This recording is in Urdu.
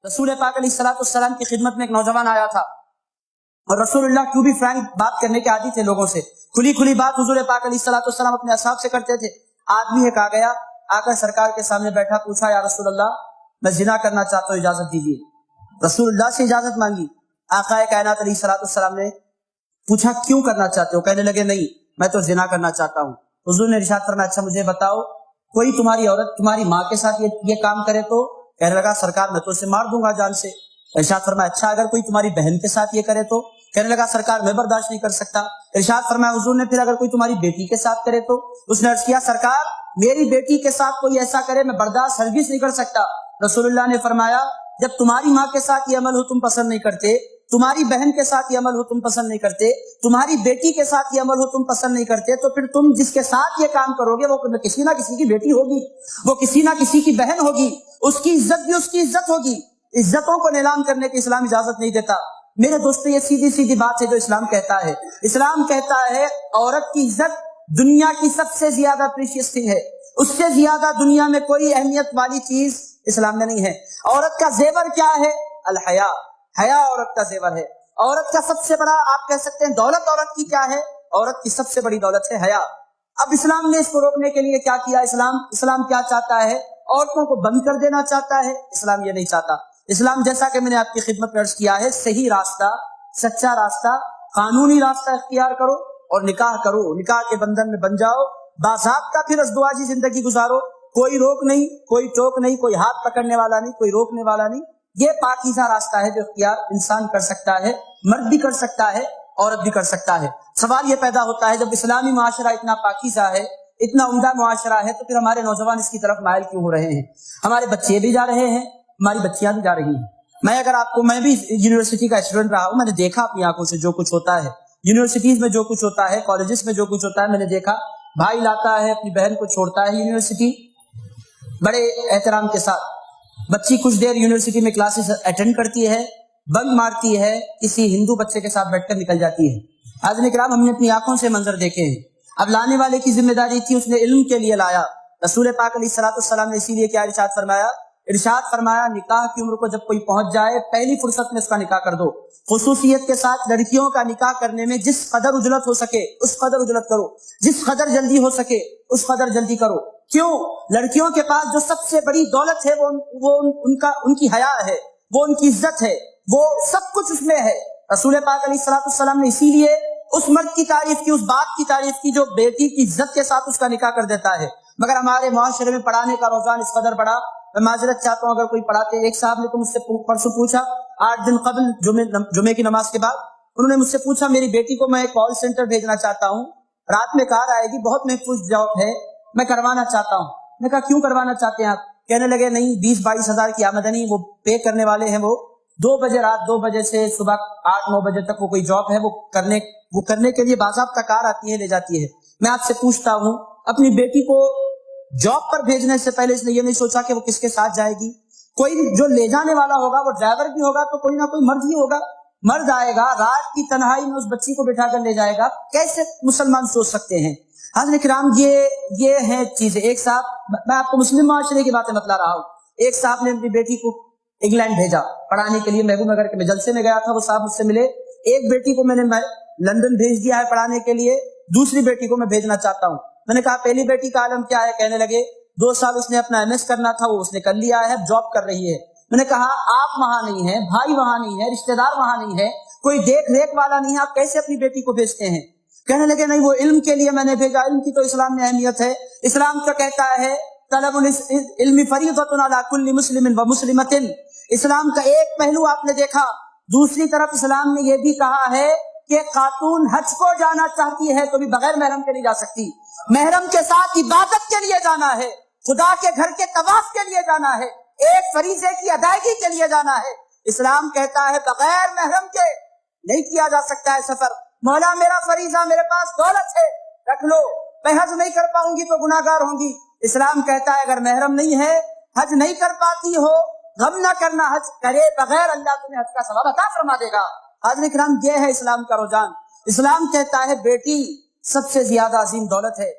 رسول پاک علیہ السلام کی خدمت میں ایک نوجوان آیا تھا اور رسول اللہ کیوں بھی فرینک بات کرنے کے عادی تھے لوگوں سے، کھلی کھلی بات حضور پاک علیہ السلام اپنے اصحاب سے کرتے تھے۔ آدمی ایک آ گیا، آ کر سرکار کے سامنے بیٹھا، پوچھا یا رسول اللہ میں زنا کرنا چاہتا ہوں، اجازت دیجیے۔ رسول اللہ سے اجازت مانگی۔ آقا کائنات علیہ السلام نے پوچھا کیوں کرنا چاہتے ہو؟ کہنے لگے نہیں میں تو زنا کرنا چاہتا ہوں۔ حضور نے ارشاد فرمایا اچھا مجھے بتاؤ کوئی تمہاری عورت تمہاری ماں کے ساتھ یہ کام کرے تو؟ کہنے لگا سرکار میں تو اسے مار دوں گا جان سے۔ ارشاد فرمایا اچھا اگر کوئی تمہاری بہن کے ساتھ یہ کرے تو؟ کہنے لگا سرکار میں برداشت نہیں کر سکتا۔ ارشاد فرمایا حضور نے پھر اگر کوئی تمہاری بیٹی کے ساتھ کرے تو؟ اس نے عرض کیا سرکار میری بیٹی کے ساتھ کوئی ایسا کرے میں برداشت ہرگز نہیں کر سکتا۔ رسول اللہ نے فرمایا جب تمہاری ماں کے ساتھ یہ عمل ہو تم پسند نہیں کرتے، تمہاری بہن کے ساتھ یہ عمل ہو تم پسند نہیں کرتے، تمہاری بیٹی کے ساتھ یہ عمل ہو تم پسند نہیں کرتے، تو پھر تم جس کے ساتھ یہ کام کرو گے وہ کسی نہ کسی کی بیٹی ہوگی، وہ کسی نہ کسی کی بہن ہوگی، اس کی عزت بھی اس کی عزت ہوگی۔ عزتوں کو نیلام کرنے کی اسلام اجازت نہیں دیتا۔ میرے دوستو یہ سیدھی سیدھی بات ہے جو اسلام کہتا ہے۔ اسلام کہتا ہے عورت کی عزت دنیا کی سب سے زیادہ پریشیس تھنگ ہے، اس سے زیادہ دنیا میں کوئی اہمیت والی چیز اسلام میں نہیں ہے۔ عورت کا زیور کیا ہے؟ الحیا، حیا عورت کا زیور ہے۔ عورت کا سب سے بڑا آپ کہہ سکتے ہیں دولت عورت کی کیا ہے؟ عورت کی سب سے بڑی دولت ہے حیا۔ اب اسلام نے اس کو روکنے کے لیے کیا کیا؟ اسلام کیا چاہتا ہے؟ عورتوں کو بند کر دینا چاہتا ہے؟ اسلام یہ نہیں چاہتا۔ اسلام جیسا کہ میں نے آپ کی خدمت میں عرض کیا ہے صحیح راستہ، سچا راستہ، قانونی راستہ اختیار کرو اور نکاح کرو، نکاح کے بندھن میں بن جاؤ، باضابطہ پھر ازدواجی زندگی گزارو، کوئی روک نہیں، کوئی ٹوک نہیں، کوئی ہاتھ پکڑنے والا نہیں، کوئی روکنے والا نہیں۔ یہ پاکیزہ راستہ ہے جو اختیار انسان کر سکتا ہے، مرد بھی کر سکتا ہے، عورت بھی کر سکتا ہے۔ سوال یہ پیدا ہوتا ہے جب اسلامی معاشرہ اتنا پاکیزہ ہے، اتنا عمدہ معاشرہ ہے، تو پھر ہمارے نوجوان اس کی طرف مائل کیوں ہو رہے ہیں؟ ہمارے بچے بھی جا رہے ہیں، ہماری بچیاں بھی جا رہی ہیں۔ میں بھی یونیورسٹی کا اسٹوڈنٹ رہا ہوں، میں نے دیکھا اپنی آنکھوں سے جو کچھ ہوتا ہے یونیورسٹیز میں، جو کچھ ہوتا ہے کالجز میں، جو کچھ ہوتا ہے میں نے دیکھا۔ بھائی لاتا ہے اپنی بہن کو چھوڑتا ہے یونیورسٹی بڑے احترام کے ساتھ، بچی کچھ دیر یونیورسٹی میں کلاسز اٹینڈ کرتی ہے، بنک مارتی ہے، کسی ہندو بچے کے ساتھ بیٹھ کر نکل جاتی ہے۔ حاضرین کرام ہم نے اپنی آنکھوں سے منظر دیکھے ہیں۔ اب لانے والے کی ذمہ داری تھی، اس نے علم کے لیے لایا۔ رسول پاک علیہ السلام نے اسی لیے کیا ارشاد فرمایا نکاح کی عمر کو جب کوئی پہنچ جائے پہلی فرصت میں اس کا نکاح کر دو۔ خصوصیت کے ساتھ لڑکیوں کا نکاح کرنے میں جس قدر عجلت ہو سکے اس قدر عجلت کرو، جس قدر جلدی ہو سکے اس قدر جلدی کرو۔ کیوں؟ لڑکیوں کے پاس جو سب سے بڑی دولت ہے وہ ان کی حیا ہے، وہ ان کی عزت ہے، وہ سب کچھ اس میں ہے۔ رسول پاک علیہ السلام نے اسی لیے اس مرد کی تعریف کی، اس باپ کی تعریف کی جو بیٹی کی عزت کے ساتھ اس کا نکاح کر دیتا ہے۔ مگر ہمارے معاشرے میں پڑھانے کا رجحان اس قدر بڑا، میں معذرت چاہتا ہوں اگر کوئی پڑھاتے، ایک صاحب نے تو مجھ سے پرسوں پوچھا 8 دن قبل جمعے کی نماز کے بعد، انہوں نے مجھ سے پوچھا میری بیٹی کو میں کال سینٹر بھیجنا چاہتا ہوں، رات میں کار آئے گی، بہت محفوظ جاب ہے، میں کروانا چاہتا ہوں۔ میں نے کہا کیوں کروانا چاہتے ہیں آپ؟ کہنے لگے نہیں 20-22 ہزار کی آمدنی وہ پے کرنے والے ہیں، وہ 2 بجے رات 2 بجے سے صبح 8-9 بجے تک وہ کوئی جاب ہے، وہ کرنے کے لیے باضابطہ کار آتی ہے لے جاتی ہے۔ میں آپ سے پوچھتا ہوں اپنی بیٹی کو جاب پر بھیجنے سے پہلے اس نے یہ نہیں سوچا کہ وہ کس کے ساتھ جائے گی؟ کوئی جو لے جانے والا ہوگا وہ ڈرائیور بھی ہوگا تو کوئی نہ کوئی مرد ہی ہوگا، مرد آئے گا رات کی تنہائی میں اس بچی کو بٹھا کر لے جائے گا۔ کیسے مسلمان سوچ سکتے ہیں؟ حضرت کرام یہ ہیں چیزیں۔ ایک صاحب، میں آپ کو مسلم معاشرے کی باتیں بتلا رہا ہوں، ایک صاحب نے اپنی بیٹی کو انگلینڈ بھیجا پڑھانے کے لیے، محبوب نگر کے میں جلسے میں گیا تھا، وہ صاحب مجھ سے ملے، ایک بیٹی کو میں نے لندن بھیج دیا ہے پڑھانے کے لیے، دوسری بیٹی کو میں بھیجنا چاہتا ہوں۔ میں نے کہا پہلی بیٹی کا عالم کیا ہے؟ کہنے لگے 2 سال اس نے اپنا MS کرنا تھا، وہ اس نے کر لیا ہے، جاب کر رہی ہے۔ میں نے کہا آپ وہاں نہیں ہیں، بھائی وہاں نہیں ہے، رشتہ دار وہاں نہیں ہے، کوئی دیکھ ریکھ والا نہیں ہے، آپ کیسے اپنی بیٹی کو بھیجتے ہیں؟ کہنے لگے نہیں وہ علم کے لیے میں نے بھیجا، علم کی تو اسلام میں اہمیت ہے، اسلام کا کہتا ہے طلب العلم فریضۃ علی کل مسلم و مسلمۃ۔ اسلام کا ایک پہلو آپ نے دیکھا، دوسری طرف اسلام نے یہ بھی کہا ہے کہ خاتون حج کو جانا چاہتی ہے تو بھی بغیر محرم کے نہیں جا سکتی، محرم کے ساتھ عبادت کے لیے جانا ہے، خدا کے گھر کے طواف کے لیے جانا ہے، ایک فریضے کی ادائیگی کے لیے جانا ہے۔ اسلام کہتا ہے بغیر محرم کے نہیں کیا جا سکتا ہے سفر۔ مولا میرا فریضہ، میرے پاس دولت ہے، رکھ لو، میں حج نہیں کر پاؤں گی تو گناہگار ہوں گی۔ اسلام کہتا ہے اگر محرم نہیں ہے، حج نہیں کر پاتی ہو، غم نہ کرنا، حج کرے بغیر اللہ تمہیں حج کا ثواب عطا فرما دے گا۔ حاضرین کرام یہ ہے اسلام کا رجحان۔ اسلام کہتا ہے بیٹی سب سے زیادہ عظیم دولت ہے،